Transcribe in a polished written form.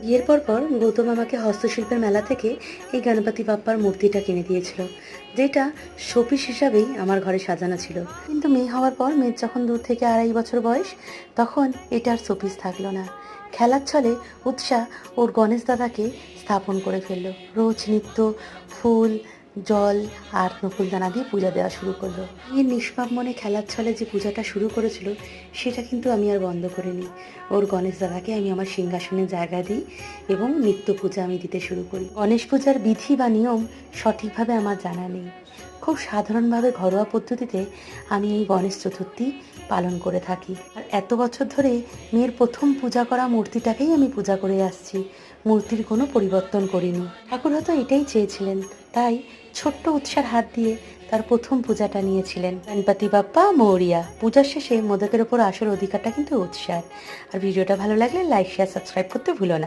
বিয়ের পর গৌতম আমাকে হস্তশিল্পের মেলা থেকে এই গণপতি বাপ্পার মূর্তিটা কিনে দিয়েছিল, যেটা শোপিস হিসাবেই আমার ঘরে সাজানো ছিল। কিন্তু মেয়ে হওয়ার পর, মেয়ের যখন 2 থেকে 2.5 বছর বয়স, তখন এটা আর শোপিস থাকলো না। খেলার ছলে উৎসাহ ওর গণেশ দাদাকে স্থাপন করে ফেললো। রোজ নিত্য ফুল, জল আর নকুলদানা দিয়ে পূজা দেওয়া শুরু করলো। মেয়ের নিষ্পাপ মনে খেলার ছলে যে পূজাটা শুরু করেছিল, সেটা কিন্তু আমি আর বন্ধ করিনি। ওর গণেশ দাদাকে আমি আমার সিংহাসনে জায়গা দিই এবং নিত্য পূজা আমি দিতে শুরু করি। গণেশ পূজার বিধি বা নিয়ম সঠিকভাবে আমার জানা নেই। খুব সাধারণভাবে ঘরোয়া পদ্ধতিতে আমি এই গণেশ চতুর্থী পালন করে থাকি। আর এত বছর ধরে মেয়ের প্রথম পূজা করা মূর্তিটাকেই আমি পূজা করে আসছি। মূর্তির কোনো পরিবর্তন করিনি। ঠাকুর হয়তো এটাই চেয়েছিলেন, তাই ছোট্ট উৎসার হাত দিয়ে তার প্রথম পূজাটা নিয়েছিলেন। গণপতি বাপ্পা মৌরিয়া। পূজার শেষে মোদকের ওপর আসল অধিকারটা কিন্তু উৎসার। আর ভিডিওটা ভালো লাগলে লাইক, শেয়ার, সাবস্ক্রাইব করতে ভুলো না।